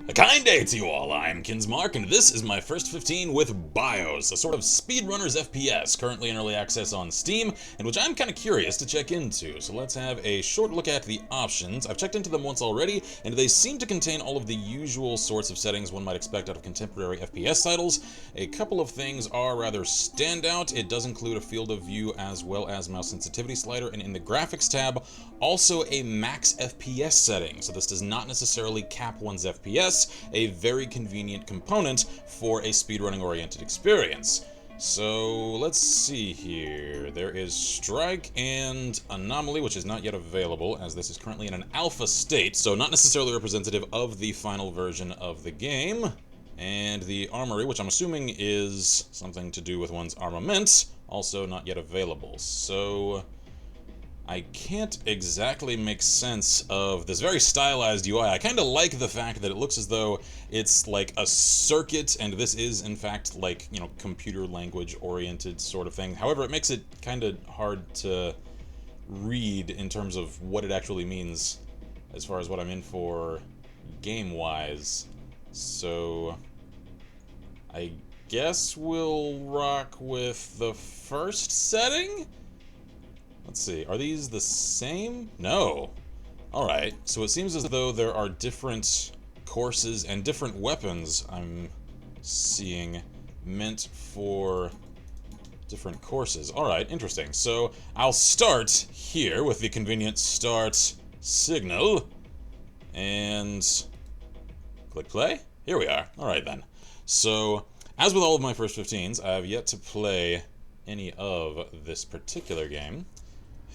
A kind day to you all, I'm Kinsmark, and this is my first 15 with BIOS, a sort of speedrunner's FPS, currently in early access on Steam, and which I'm kind of curious to check into. So let's have a short look at the options. I've checked into them once already, and they seem to contain all of the usual sorts of settings one might expect out of contemporary FPS titles. A couple of things are rather standout. It does include a field of view as well as mouse sensitivity slider, and in the graphics tab, also a max FPS setting. So this does not necessarily cap one's FPS, a very convenient component for a speedrunning-oriented experience. So let's see here. There is Strike and Anomaly, which is not yet available, as this is currently in an alpha state, so not necessarily representative of the final version of the game. And the Armory, which I'm assuming is something to do with one's armament, also not yet available. So I can't exactly make sense of this very stylized UI. I kind of like the fact that it looks as though it's like a circuit, and this is in fact like, you know, computer language oriented sort of thing. However, it makes it kind of hard to read in terms of what it actually means as far as what I'm in for game-wise. So I guess we'll rock with the first setting? Let's see, are these the same? No. Alright, so it seems as though there are different courses and different weapons I'm seeing meant for different courses. Alright, interesting. So I'll start here with the convenient start signal and click play. Here we are. Alright then. So, as with all of my first 15s, I have yet to play any of this particular game.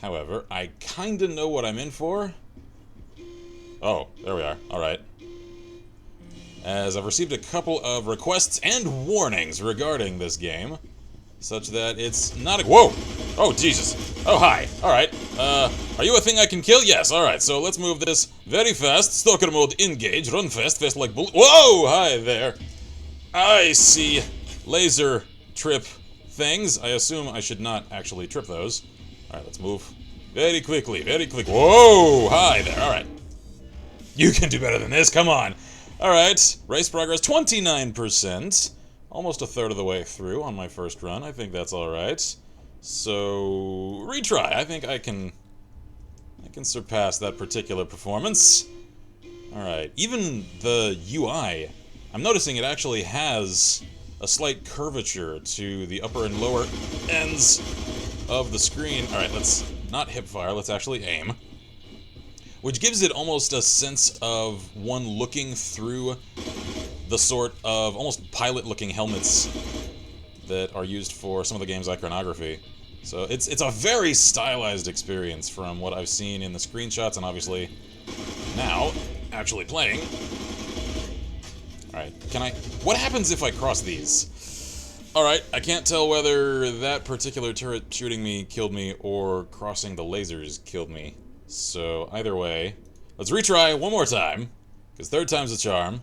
However, I kinda know what I'm in for. Oh, there we are. Alright. As I've received a couple of requests and warnings regarding this game, such that it's not a— Whoa! Oh, Jesus. Oh, hi. Alright. Are you a thing I can kill? Yes, alright. So let's move this very fast. Stalker mode engage. Run fast. Fast like bullet. Whoa! Hi there. I see laser trip things. I assume I should not actually trip those. Alright, let's move very quickly, very quick. Whoa! Hi there, alright. You can do better than this, come on. Alright, race progress 29%. Almost a third of the way through on my first run. I think that's alright. So, retry. I think I can surpass that particular performance. Alright, even the UI, I'm noticing it actually has a slight curvature to the upper and lower ends of the screen. Alright, let's not hip fire, let's actually aim. Which gives it almost a sense of one looking through the sort of almost pilot-looking helmets that are used for some of the game's iconography. So it's a very stylized experience from what I've seen in the screenshots, and obviously now actually playing. Alright, what happens if I cross these? Alright, I can't tell whether that particular turret shooting me killed me or crossing the lasers killed me. So, either way, let's retry one more time, because third time's a charm.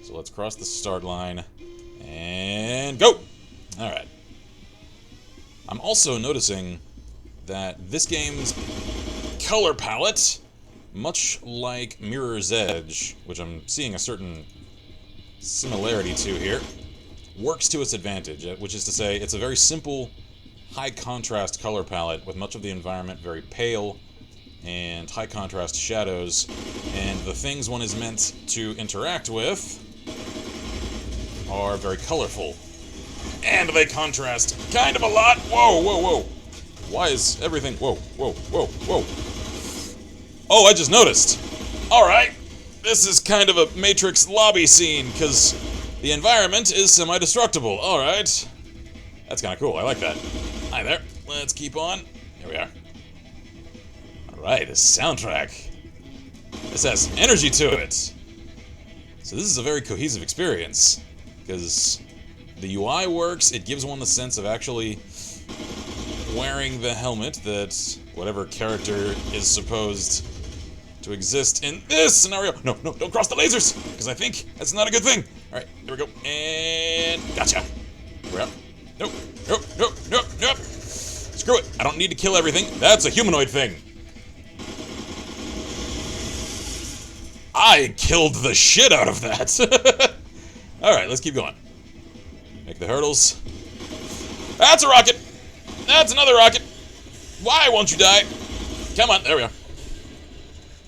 So let's cross the start line, and go! Alright. I'm also noticing that this game's color palette, much like Mirror's Edge, which I'm seeing a certain similarity to here, works to its advantage, which is to say it's a very simple, high contrast color palette with much of the environment very pale and high contrast shadows, and the things one is meant to interact with are very colorful. And they contrast kind of a lot. Whoa, whoa, whoa. Why is everything— whoa, whoa, whoa, whoa. Oh, I just noticed. Alright, this is kind of a Matrix lobby scene, because the environment is semi-destructible. Alright. That's kind of cool. I like that. Hi there. Let's keep on. Here we are. Alright, this soundtrack. This has energy to it. So this is a very cohesive experience, because the UI works. It gives one the sense of actually wearing the helmet that whatever character is supposed to exist in this scenario. No, no, don't cross the lasers, because I think that's not a good thing. Alright, there we go. And gotcha. Here we are. Nope, nope, nope, nope, nope. Screw it. I don't need to kill everything. That's a humanoid thing. I killed the shit out of that. Alright, let's keep going. Make the hurdles. That's a rocket! That's another rocket! Why won't you die? Come on, there we are.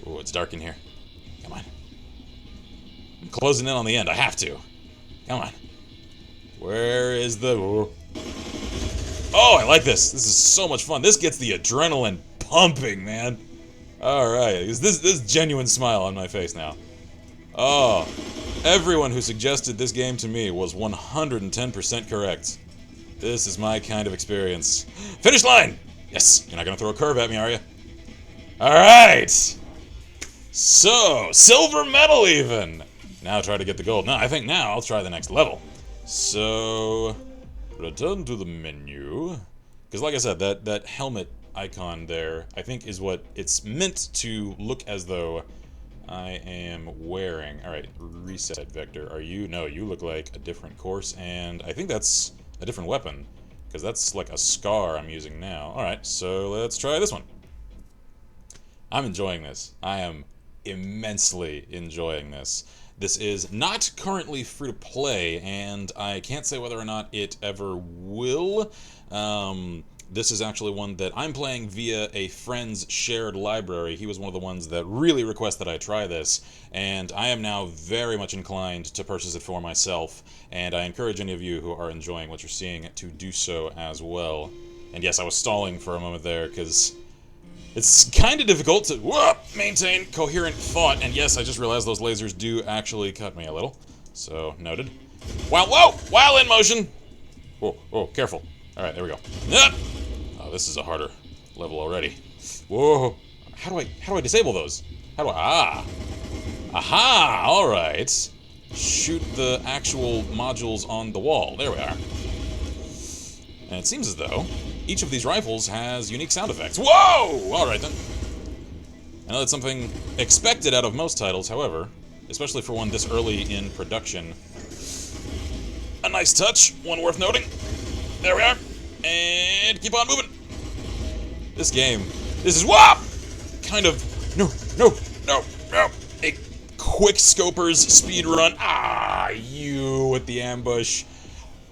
Ooh, it's dark in here. Come on. I'm closing in on the end, I have to. Come on. Where is the... Ooh. Oh, I like this. This is so much fun. This gets the adrenaline pumping, man. Alright, this genuine smile on my face now. Oh, everyone who suggested this game to me was 110% correct. This is my kind of experience. Finish line! Yes, you're not gonna throw a curve at me, are you? Alright! So, silver medal even! Now try to get the gold. No, I think now I'll try the next level. So, return to the menu. Because like I said, that helmet icon there, I think is what it's meant to look as though I am wearing. Alright, reset vector. Are you? No, you look like a different course, and I think that's a different weapon. Because that's like a scar I'm using now. Alright, so let's try this one. I'm enjoying this. I am immensely enjoying this. This is not currently free to play, and I can't say whether or not it ever will. This is actually one that I'm playing via a friend's shared library. He was one of the ones that really requested I try this, and I am now very much inclined to purchase it for myself, and I encourage any of you who are enjoying what you're seeing to do so as well. And yes, I was stalling for a moment there, because it's kind of difficult to maintain coherent thought, and yes, I just realized those lasers do actually cut me a little. So, noted. While in motion! Oh, careful. Alright, there we go. Oh, this is a harder level already. Whoa! How do I disable those? How do I... Aha! Alright. Shoot the actual modules on the wall. There we are. And it seems as though each of these rifles has unique sound effects. Whoa! Alright then. I know that's something expected out of most titles, however, especially for one this early in production. A nice touch, one worth noting. There we are. And keep on moving. This game, this is kind of no. A quick scopers speed run. You with the ambush.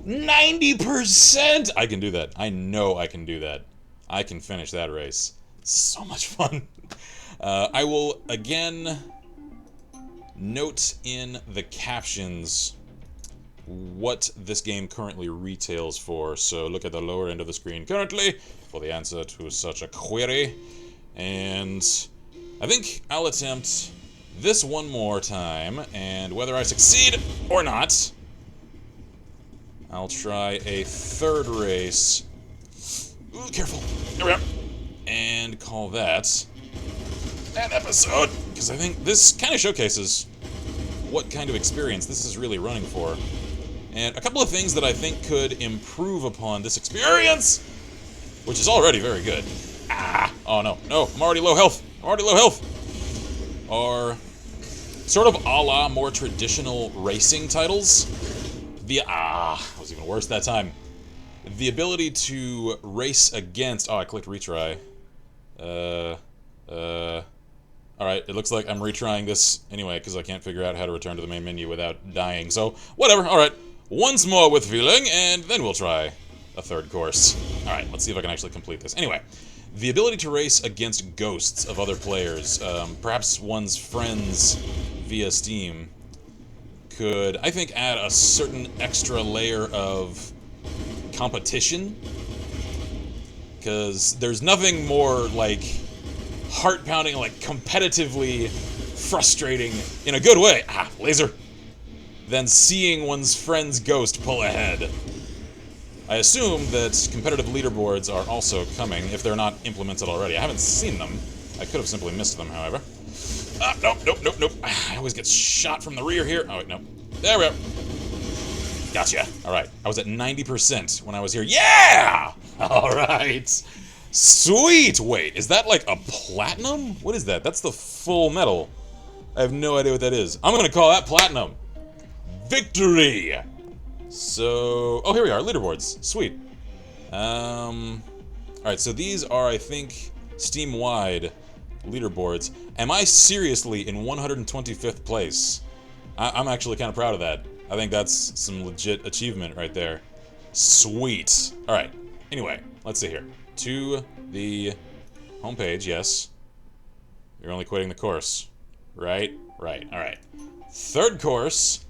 90%! I can do that. I know I can do that. I can finish that race. So much fun. I will again note in the captions what this game currently retails for. So look at the lower end of the screen currently for the answer to such a query. And I think I'll attempt this one more time, and whether I succeed or not, I'll try a third race. Ooh, careful. There we are. And call that an episode, because I think this kind of showcases what kind of experience this is really running for. And a couple of things that I think could improve upon this experience, which is already very good. Oh no, I'm already low health. Are sort of a la more traditional racing titles. It was even worse that time. The ability to race against... Oh, I clicked retry. Alright, it looks like I'm retrying this anyway, because I can't figure out how to return to the main menu without dying. So, whatever, alright. Once more with feeling, and then we'll try a third course. Alright, let's see if I can actually complete this. Anyway, the ability to race against ghosts of other players, perhaps one's friends via Steam, could, I think, add a certain extra layer of competition. Because there's nothing more, like, heart-pounding, like, competitively frustrating, in a good way, laser, than seeing one's friend's ghost pull ahead. I assume that competitive leaderboards are also coming, if they're not implemented already. I haven't seen them. I could have simply missed them, however. Nope. I always get shot from the rear here. Oh, wait, no. There we go. Gotcha. Alright. I was at 90% when I was here. Yeah! Alright. Sweet! Wait, is that like a platinum? What is that? That's the full medal. I have no idea what that is. I'm gonna call that platinum. Victory! So... Oh, here we are. Leaderboards. Sweet. Alright, so these are, I think, Steam-wide. leaderboards. Am I seriously in 125th place? I'm actually kind of proud of that. I think that's some legit achievement right there. Sweet. Alright, anyway, let's see here. To the homepage, yes. You're only quitting the course. Right? Right, alright. Third course.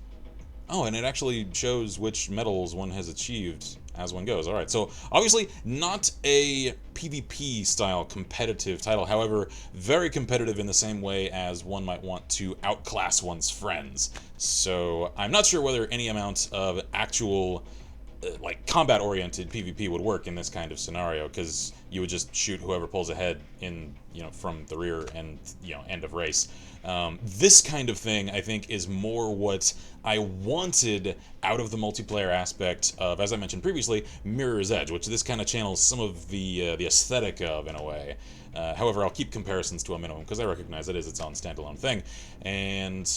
Oh, and it actually shows which medals one has achieved as one goes. Alright, so obviously not a PvP style competitive title, however, very competitive in the same way as one might want to outclass one's friends. So I'm not sure whether any amount of actual like combat-oriented PvP would work in this kind of scenario, because you would just shoot whoever pulls ahead in, from the rear and, end of race. This kind of thing, I think, is more what I wanted out of the multiplayer aspect of, as I mentioned previously, Mirror's Edge, which this kind of channels some of the aesthetic of, in a way. However, I'll keep comparisons to a minimum, because I recognize it is its own standalone thing, and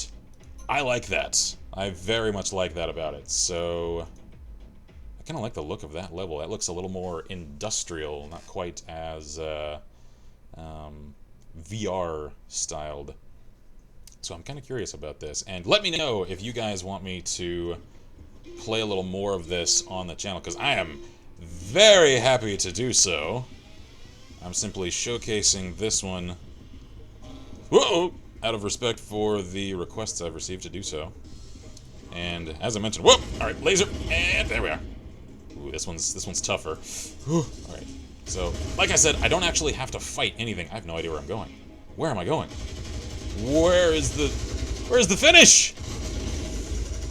I like that. I very much like that about it, so I kind of like the look of that level. That looks a little more industrial, not quite as VR-styled. So I'm kind of curious about this. And let me know if you guys want me to play a little more of this on the channel, because I am very happy to do so. I'm simply showcasing this one out of respect for the requests I've received to do so. And as I mentioned, alright, laser, and there we are. Ooh, this one's tougher. Alright, so, like I said, I don't actually have to fight anything. I have no idea where I'm going. Where am I going? Where's the finish?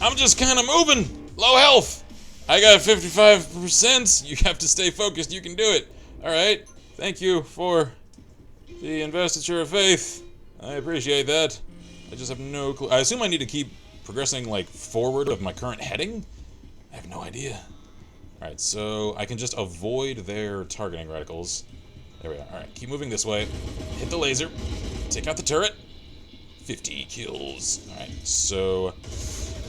I'm just kind of moving. Low health. I got 55%. You have to stay focused. You can do it. Alright, thank you for the investiture of faith. I appreciate that. I just have no clue. I assume I need to keep progressing, like, forward of my current heading? I have no idea. Alright, so I can just avoid their targeting reticles. There we are. Alright, keep moving this way. Hit the laser. Take out the turret. 50 kills. Alright, so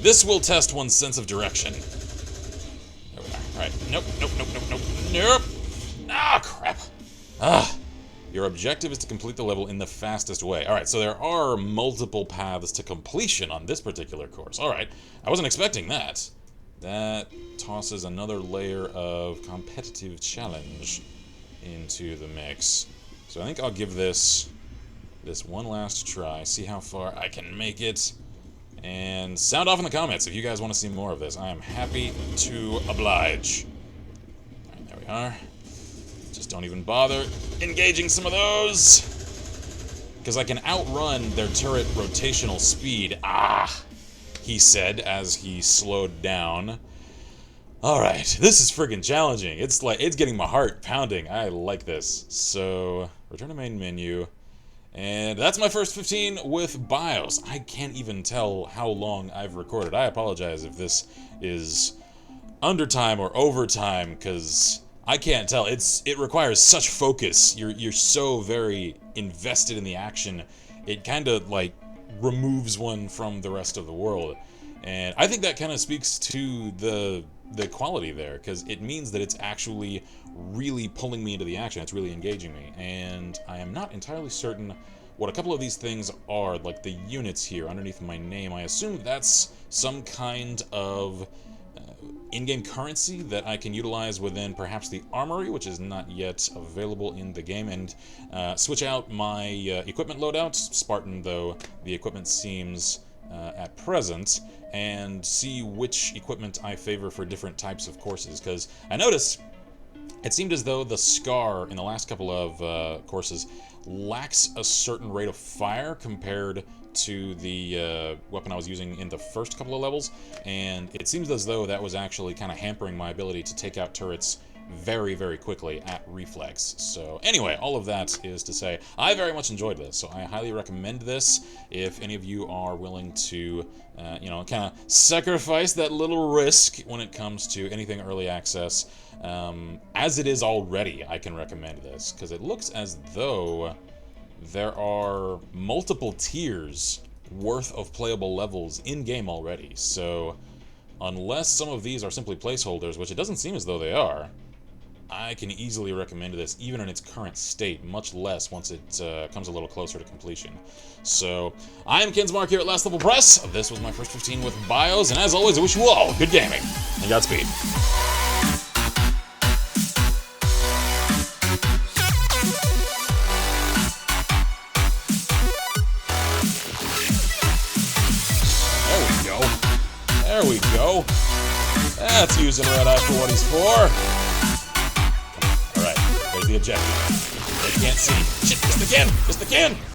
this will test one's sense of direction. There we are. Alright, nope. Ah, crap. Your objective is to complete the level in the fastest way. Alright, so there are multiple paths to completion on this particular course. Alright, I wasn't expecting that. That tosses another layer of competitive challenge into the mix. So I think I'll give this one last try, see how far I can make it, and sound off in the comments if you guys want to see more of this. I am happy to oblige. Alright, there we are. Just don't even bother engaging some of those, because I can outrun their turret rotational speed. He said as he slowed down. Alright, this is friggin' challenging. It's getting my heart pounding. I like this. So, return to main menu. And that's my first 15 with BIOS. I can't even tell how long I've recorded. I apologize if this is undertime or overtime, because I can't tell. It requires such focus. You're so very invested in the action. It kind of, like, removes one from the rest of the world, and I think that kind of speaks to the quality there, because it means that it's actually really pulling me into the action. It's really engaging me, and I am not entirely certain what a couple of these things are, like the units here underneath my name. I assume that's some kind of in-game currency that I can utilize within perhaps the armory, which is not yet available in the game, and switch out my equipment loadout, Spartan though the equipment seems at present, and see which equipment I favor for different types of courses, because I noticed it seemed as though the Scar in the last couple of courses lacks a certain rate of fire compared to the weapon I was using in the first couple of levels, and it seems as though that was actually kind of hampering my ability to take out turrets very, very quickly at reflex. So anyway, all of that is to say, I very much enjoyed this, so I highly recommend this if any of you are willing to, kind of sacrifice that little risk when it comes to anything early access. As it is already, I can recommend this, because it looks as though there are multiple tiers worth of playable levels in-game already, so unless some of these are simply placeholders, which it doesn't seem as though they are, I can easily recommend this even in its current state, much less once it comes a little closer to completion. So, I'm Kinsmark here at Last Level Press. This was my first 15 with BIOS, and as always, I wish you all good gaming, and Godspeed. There we go. That's using Red Eye for what he's for. Alright, there's the objective. They can't see. Shit, missed again! Missed again!